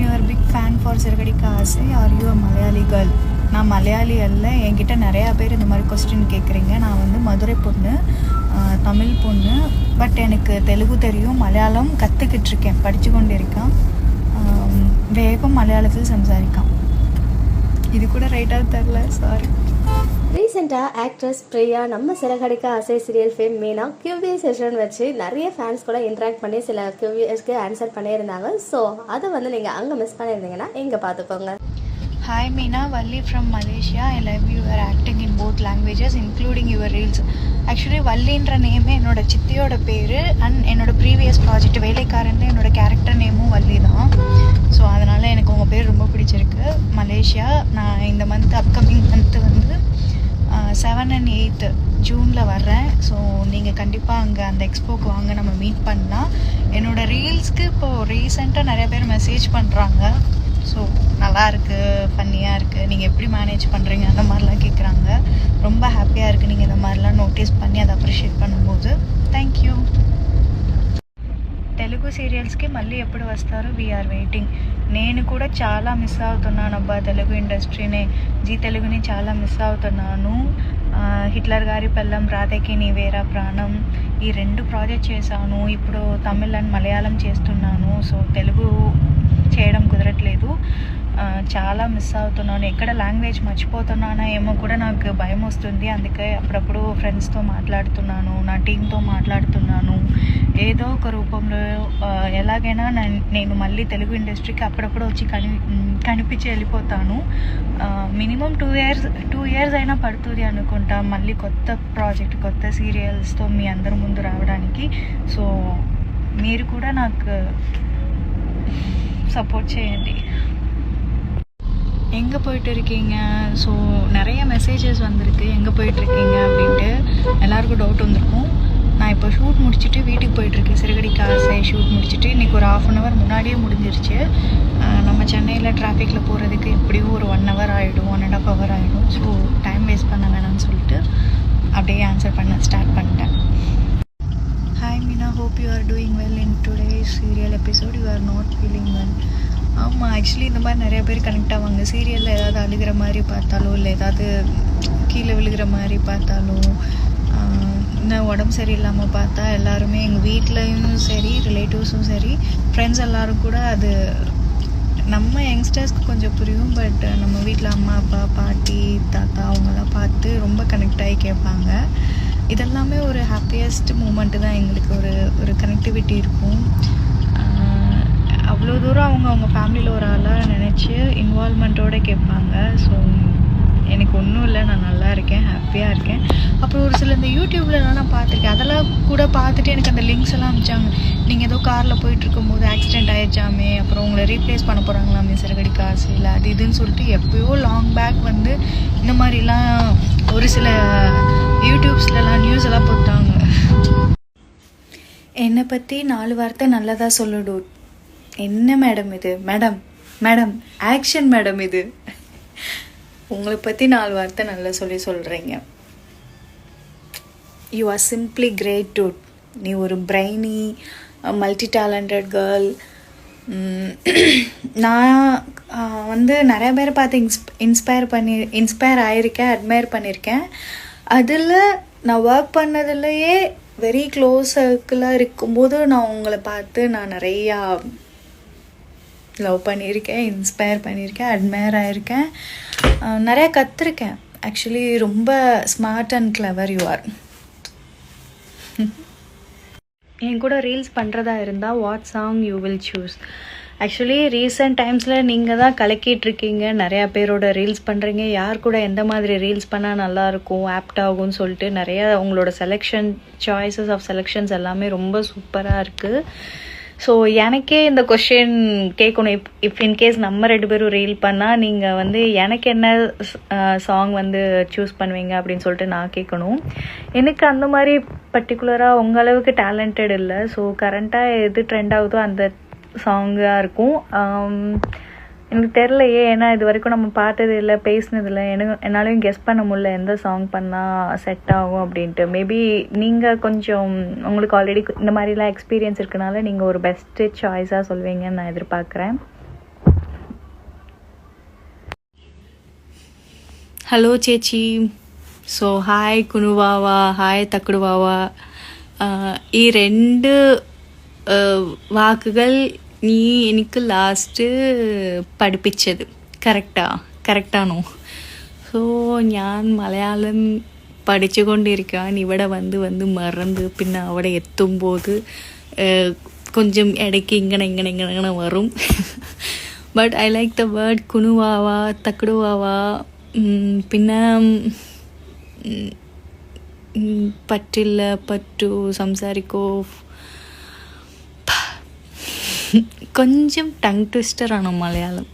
Your big fan for Siragadikka ஆசை. Are you a Malayali girl? நான் மலையாளி அல்ல. என்கிட்ட நிறையா பேர் இந்த மாதிரி கொஸ்டின் கேட்குறீங்க. நான் வந்து மதுரை பொண்ணு, தமிழ் பொண்ணு. பட் எனக்கு தெலுங்கு தெரியும், மலையாளம் கற்றுக்கிட்டு இருக்கேன், படித்து கொண்டு இருக்கேன். வேகம் மலையாளத்தில் சம்சாரிக்கான். இது கூட ரைட்டாக தெரில, சாரி. ரீசெண்டாக ஆக்ட்ரஸ் பிரியா நம்ம சிறகடிக்க ஆசை சீரியல் ஃபேம் மீனா கியூவிஏ செஷன் வச்சு நிறைய ஃபேன்ஸ் கூட இன்ட்ராக்ட் பண்ணி சில கியூவிஎஸ்க்கு ஆன்சர் பண்ணியிருந்தாங்க. ஸோ அதை வந்து நீங்கள் அங்கே மிஸ் பண்ணியிருந்தீங்கன்னா இங்கே பார்த்துக்கோங்க. Hi Meena, Valli from Malaysia. I love your acting in both languages including your reels. Actually வள்ளின்ற நேமே என்னோட சித்தியோட பேர் அண்ட் என்னோட ப்ரீவியஸ் ப்ராஜெக்ட் வேலைக்காரன்ல என்னோட கேரக்டர் நேமும் வள்ளி தான். ஸோ அதனால் எனக்கு உங்கள் பேர் ரொம்ப பிடிச்சிருக்கு. மலேசியா, நான் இந்த மந்த் அப்கமிங் மந்த்து வந்து 7 and 8 ஜூனில் வர்றேன். ஸோ நீங்கள் கண்டிப்பாக அங்கே அந்த எக்ஸ்போக்கு வாங்க, நம்ம மீட் பண்ணலாம். என்னோடய ரீல்ஸ்க்கு இப்போது ரீசெண்டாக நிறைய பேர் மெசேஜ் பண்ணுறாங்க. ஸோ நல்லா இருக்குது, ஃபன்னியாக இருக்குது, நீங்கள் எப்படி மேனேஜ் பண்ணுறீங்க அந்த மாதிரிலாம் கேட்குறாங்க. ரொம்ப ஹாப்பியாக இருக்குது நீங்கள் இந்த மாதிரிலாம் நோட்டீஸ் பண்ணி அதை అప్రిషియేట్ பண்ணும்போது. Thank you. తెలుగు సీరియల్స్కి మళ్ళీ ఎప్పుడు వస్తారో వీఆర్ వెయిటింగ్. నేను కూడా చాలా మిస్ అవుతున్నాను అబ్బా తెలుగు ఇండస్ట్రీని, జీ తెలుగుని చాలా మిస్ అవుతున్నాను. హిట్లర్ గారి పెళ్ళం, రాధకి నీవేరా ప్రాణం, ఈ 2 ప్రాజెక్ట్ చేశాను. ఇప్పుడు తమిళ్ అండ్ మలయాళం చేస్తున్నాను. సో తెలుగు చేయడం కుదరట్లేదు, చాలా మిస్ అవుతున్నాను. ఎక్కడ లాంగ్వేజ్ మర్చిపోతున్నానా ఏమో కూడా నాకు భయం వస్తుంది. అందుకే అప్పుడప్పుడు ఫ్రెండ్స్తో మాట్లాడుతున్నాను, నా టీంతో మాట్లాడుతున్నాను. ఏదో ఒక రూపంలో ఎలాగైనా నేను మళ్ళీ తెలుగు ఇండస్ట్రీకి అప్పుడప్పుడు వచ్చి కనిపించి వెళ్ళిపోతాను. మినిమం 2 years అయినా పడుతుంది అనుకుంటా మళ్ళీ కొత్త ప్రాజెక్ట్, కొత్త సీరియల్స్తో మీ అందరి ముందు రావడానికి. సో మీరు కూడా నాకు சப்போர்ட் செய்யுங்க. எங்கே போயிட்டு இருக்கீங்க? ஸோ நிறைய மெசேஜஸ் வந்திருக்கு எங்கே போயிட்டுருக்கீங்க அப்படின்ட்டு. எல்லாருக்கும் டவுட் வந்திருக்கும். நான் இப்போ ஷூட் முடிச்சுட்டு வீட்டுக்கு போயிட்டுருக்கேன். சிறகடிக்க ஆசை ஷூட் முடிச்சுட்டு இன்றைக்கி ஒரு 1/2 hour முன்னாடியே முடிஞ்சிருச்சு. நம்ம சென்னையில் டிராஃபிக்கில் போகிறதுக்கு எப்படியும் ஒரு 1 hour ஆகிடும், 1.5 hour ஆகிடும். ஸோ டைம் வேஸ்ட் பண்ண வேணாம்னு சொல்லிட்டு அப்படியே ஆன்சர் பண்ண ஸ்டார்ட் பண்ணிட்டேன். Hi Meena, hope you are doing well. In today's serial episode you are not feeling well. ஆமாம், ஆக்சுவலி இந்த மாதிரி நிறைய பேர் கனெக்ட் ஆவாங்க. சீரியலில் ஏதாவது அழுகிற மாதிரி பார்த்தாலோ, இல்லை ஏதாவது கீழே விழுகிற மாதிரி பார்த்தாலோ, இன்னும் உடம்பு சரியில்லாமல் பார்த்தா எல்லாருமே எங்கள் வீட்லேயும் சரி, ரிலேட்டிவ்ஸும் சரி, ஃப்ரெண்ட்ஸ் எல்லோரும் கூட அது நம்ம யங்ஸ்டர்ஸ்க்கு கொஞ்சம் புரியும். பட் நம்ம வீட்டில் அம்மா, அப்பா, பாட்டி, தாத்தா அவங்கெல்லாம் பார்த்து ரொம்ப கனெக்ட் ஆகி கேட்பாங்க. இதெல்லாமே ஒரு ஹாப்பியஸ்ட் மூமெண்ட்டு தான். எங்களுக்கு ஒரு கனெக்டிவிட்டி இருக்கும். அவ்வளோ தூரம் அவங்க ஃபேமிலியில் ஒரு ஆளாக நினச்சி இன்வால்மெண்ட்டோடு கேட்பாங்க. ஸோ எனக்கு ஒன்றும் இல்லை, நான் நல்லா இருக்கேன், ஹாப்பியாக இருக்கேன். அப்புறம் ஒரு சில இந்த யூடியூப்லலாம் நான் பார்த்துருக்கேன். அதெல்லாம் கூட பார்த்துட்டு எனக்கு அந்த லிங்க்ஸ் எல்லாம் அனுப்பிச்சாங்க. நீங்கள் ஏதோ காரில் போயிட்டுருக்கும் போது ஆக்சிடெண்ட் ஆகிடுச்சாமே, அப்புறம் உங்களை ரீப்ளேஸ் பண்ண போகிறாங்களாமே சிறகடிக்க ஆசையில், அது இதுன்னு சொல்லிட்டு எப்போயோ லாங் பேக் வந்து இந்த மாதிரிலாம் ஒரு சில யூடியூப்ஸ்லலாம் நியூஸ் எல்லாம் போட்டாங்க. என்னை பற்றி 4 வார்த்தை நல்லதாக சொல்லுடு. என்ன மேடம் இது? மேடம் ஆக்ஷன் மேடம் இது. உங்களை பற்றி 4 வார்த்தை நல்லா சொல்கிறீங்க. You are simply great dude. நீ ஒரு பிரைனி மல்டி டேலண்டட் கேர்ள். நான் வந்து நிறைய பேரை பார்த்து இன்ஸ்பயர் ஆகியிருக்கேன், அட்மையர் பண்ணியிருக்கேன். அதில் நான் ஒர்க் பண்ணதுலேயே வெரி க்ளோஸ் சர்க்கிளாக இருக்கும்போது நான் உங்களை பார்த்து நான் நிறையா லவ் பண்ணியிருக்கேன், இன்ஸ்பயர் பண்ணியிருக்கேன், அட்மையர் ஆகியிருக்கேன், நிறையா கற்றுருக்கேன். ஆக்சுவலி ரொம்ப smart and clever you are. என் கூட ரீல்ஸ் பண்ணுறதா இருந்தால் what song you will choose? Actually recent டைம்ஸில் நீங்கள் தான் கலக்கிட்டுருக்கீங்க, நிறையா பேரோட ரீல்ஸ் பண்ணுறீங்க. யார் கூட எந்த மாதிரி ரீல்ஸ் பண்ணால் நல்லாயிருக்கும், ஆப்ட் ஆகும்னு சொல்லிட்டு நிறையா உங்களோட சாய்ஸஸ் ஆஃப் செலெக்ஷன்ஸ் எல்லாமே ரொம்ப சூப்பராக இருக்குது. ஸோ எனக்கே இந்த கொஷின் கேட்கணும். இஃப் இன்கேஸ் நம்ம 2 பேரும் ரீல் பண்ணால் நீங்கள் வந்து எனக்கு என்ன சாங் வந்து சூஸ் பண்ணுவீங்க அப்படின்னு சொல்லிட்டு நான் கேட்கணும். எனக்கு அந்த மாதிரி பர்டிகுலராக உங்கள் அளவுக்கு டேலண்டட் இல்லை. ஸோ கரண்ட்டாக எது ட்ரெண்ட் ஆகுதோ அந்த சாங்காக இருக்கும். எனக்கு தெரிலையே, ஏன்னா இது வரைக்கும் நம்ம பார்த்தது இல்லை, பேசினதில்லை. என்னாலையும் கெஸ் பண்ண முடியல எந்த சாங் பண்ணால் செட் ஆகும் அப்படின்ட்டு. மேபி நீங்கள் கொஞ்சம் உங்களுக்கு ஆல்ரெடி இந்த மாதிரிலாம் எக்ஸ்பீரியன்ஸ் இருக்கனால நீங்கள் ஒரு பெஸ்ட்டு சாய்ஸாக சொல்வீங்கன்னு நான் எதிர்பார்க்குறேன். ഹലോ ചേച്ചി. സോ ഹായ് കുനുവാവ, ഹായ് തക്കുടുവാവ. ഈ രണ്ട് വാക്കുകൾ നീ എനിക്ക് ലാസ്റ്റ് പഠിപ്പിച്ചത് കറക്റ്റാണോ? സോ ഞാൻ മലയാളം പഠിച്ചുകൊണ്ടിരിക്കാൻ ഇവിടെ വന്ന് മറന്ന് പിന്നെ അവിടെ എത്തുമ്പോൾ கொஞ்சம் இடைக்கு இങ്ങനെ வரும். But I like the word குனுவாவா தக்குடுவாவா. പിന്നെ പറ്റില്ല പറ്റൂ സംസാരിക്കോ கொஞ்சம் டங் ட்விஸ்டரான மலையாளம்.